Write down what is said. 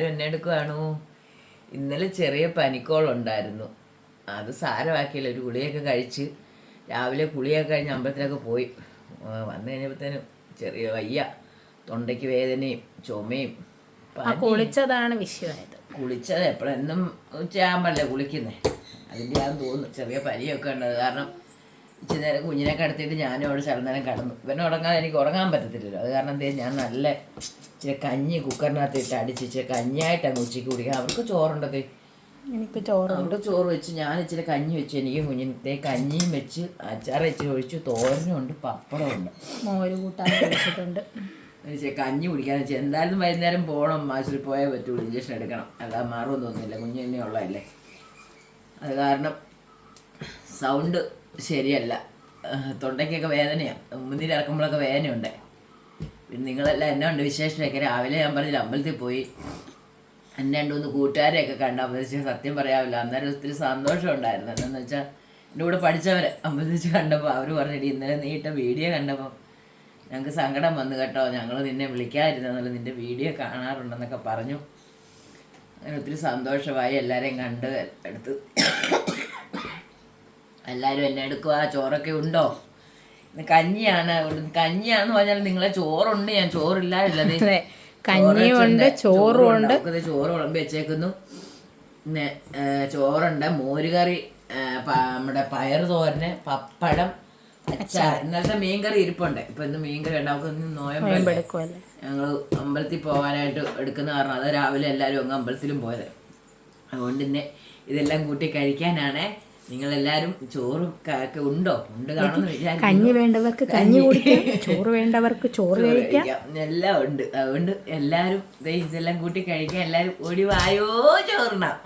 എല്ലാവരും എന്നെ എടുക്കുവാണോ? ഇന്നലെ ചെറിയ പനിക്കോളുണ്ടായിരുന്നു. അത് സാരമാക്കിയില്ല. ഒരു ഗുളിയൊക്കെ കഴിച്ച് രാവിലെ കുളിയൊക്കെ കഴിഞ്ഞ് അമ്പലത്തിലൊക്കെ പോയി വന്നു കഴിഞ്ഞപ്പോഴത്തേനും ചെറിയ വയ്യ, തൊണ്ടയ്ക്ക് വേദനയും ചുമയും കുളിച്ചതാണ് വിഷയമായത്. കുളിച്ചത് എപ്പോഴെന്നും ഉച്ചയാകുമ്പോഴല്ലേ കുളിക്കുന്നത്, അതിൻ്റെ ആണെന്ന് തോന്നുന്നു. ചെറിയ പനിയൊക്കെ ഉണ്ടത് കാരണം ഇച്ചിരി നേരം കുഞ്ഞിനെ കിടത്തിയിട്ട് ഞാനും അവിടെ ശരന്നേരം കിടന്നു. ഇവനെ ഉറങ്ങാതെ എനിക്ക് ഉറങ്ങാൻ പറ്റത്തില്ലല്ലോ. അത് കാരണം എന്തേ ഞാൻ നല്ല ഇച്ചിരി കഞ്ഞി കുക്കറിനകത്ത് ഇട്ട് അടിച്ച് ഇച്ചിരി കഞ്ഞിയായിട്ടാണ് ഉച്ചയ്ക്ക് കുടിക്കുക. അവർക്ക് ചോറുണ്ടത്, എനിക്ക് ചോറുണ്ട്. ചോറ് വെച്ച് ഞാൻ ഇച്ചിരി കഞ്ഞി വെച്ചു. എനിക്ക് കുഞ്ഞിനത്തെ കഞ്ഞിയും വെച്ച് അച്ചാറ് ഇച്ചിരി ഒഴിച്ചു, തോരനുണ്ട്, പപ്പടമുണ്ട്, മോര് കൂട്ടാൻ കഴിച്ചിട്ടുണ്ട്. കഞ്ഞി കുടിക്കാന്ന് വെച്ചാൽ എന്തായാലും വൈകുന്നേരം പോകണം, ആശുപത്രി പോയാൽ പറ്റുള്ളൂ, ഇഞ്ചക്ഷൻ എടുക്കണം, അല്ലാതെ മാറുമെന്ന് തോന്നുന്നില്ല, കുഞ്ഞു തന്നെ ഉള്ളതല്ലേ. അത് കാരണം സൗണ്ട് ശരിയല്ല, തൊണ്ടയ്ക്കൊക്കെ വേദനയാണ്, മുന്നിൽ ഇറക്കുമ്പോഴൊക്കെ വേദനയുണ്ട്. പിന്നെ നിങ്ങളെല്ലാം എന്നാ ഉണ്ട് വിശേഷമൊക്കെ? രാവിലെ ഞാൻ പറഞ്ഞില്ല അമ്പലത്തിൽ പോയി, എന്നെ രണ്ടുമൂന്ന് കൂട്ടുകാരെയൊക്കെ കണ്ട് അമ്പലത്തിൽ സത്യം പറയാവില്ല, അന്നേരം ഒത്തിരി സന്തോഷം ഉണ്ടായിരുന്നു. എന്താണെന്ന് വെച്ചാൽ എൻ്റെ കൂടെ പഠിച്ചവരെ അമ്പലത്തിൽ കണ്ടപ്പോൾ അവർ പറഞ്ഞിട്ട് ഇന്നലെ നീ ഇട്ട വീഡിയോ കണ്ടപ്പോൾ ഞങ്ങൾക്ക് സങ്കടം വന്നു കേട്ടോ, ഞങ്ങൾ നിന്നെ വിളിക്കാതിരുന്നല്ലോ, നിൻ്റെ വീഡിയോ കാണാറുണ്ടെന്നൊക്കെ പറഞ്ഞു. അങ്ങനെ ഒത്തിരി സന്തോഷമായി, എല്ലാവരെയും കണ്ട് എടുത്ത്. എല്ലാവരും എന്നെ എടുക്കുക, ചോറൊക്കെ ഉണ്ടോ? കഞ്ഞിയാന്ന് പറഞ്ഞാൽ നിങ്ങളെ ചോറുണ്ട്, ഞാൻ ചോറില്ലാതില്ലത്, കഞ്ഞിയുണ്ട് ചോറുണ്ട്. ചോറ് വിളമ്പി വെച്ചേക്കുന്നു. പിന്നെ ചോറുണ്ട്, മോരുകറി, നമ്മുടെ പയർ തോരന്, പപ്പടം, അച്ചാർ. ഇന്നലത്തെ മീൻകറി ഇരിപ്പുണ്ട്. ഇപ്പൊ ഇന്ന് മീൻകറി ഉണ്ടാക്കും. നോയമ്പ് ഞങ്ങൾ അമ്പലത്തിൽ പോകാനായിട്ട് എടുക്കുന്ന കാരണം അത് രാവിലെ എല്ലാവരും അങ്ങ് അമ്പലത്തിലും പോയത്. അതുകൊണ്ട് തന്നെ ഇതെല്ലാം കൂട്ടി കഴിക്കാനാണ്. നിങ്ങളെല്ലാവരും ചോറും ഒക്കെ ഉണ്ട് കാണുമെന്ന് വിചാരിക്കും. കഞ്ഞി വേണ്ടവർക്ക് കഞ്ഞി കുടിക്കാം, ചോറ് വേണ്ടവർക്ക് ചോറ് കഴിക്കാം, എല്ലാം ഉണ്ട്. അതുകൊണ്ട് എല്ലാവരും ഇതെല്ലാം കൂട്ടി കഴിക്കാൻ എല്ലാവരും ഓടി വായോ ചോറിനാം.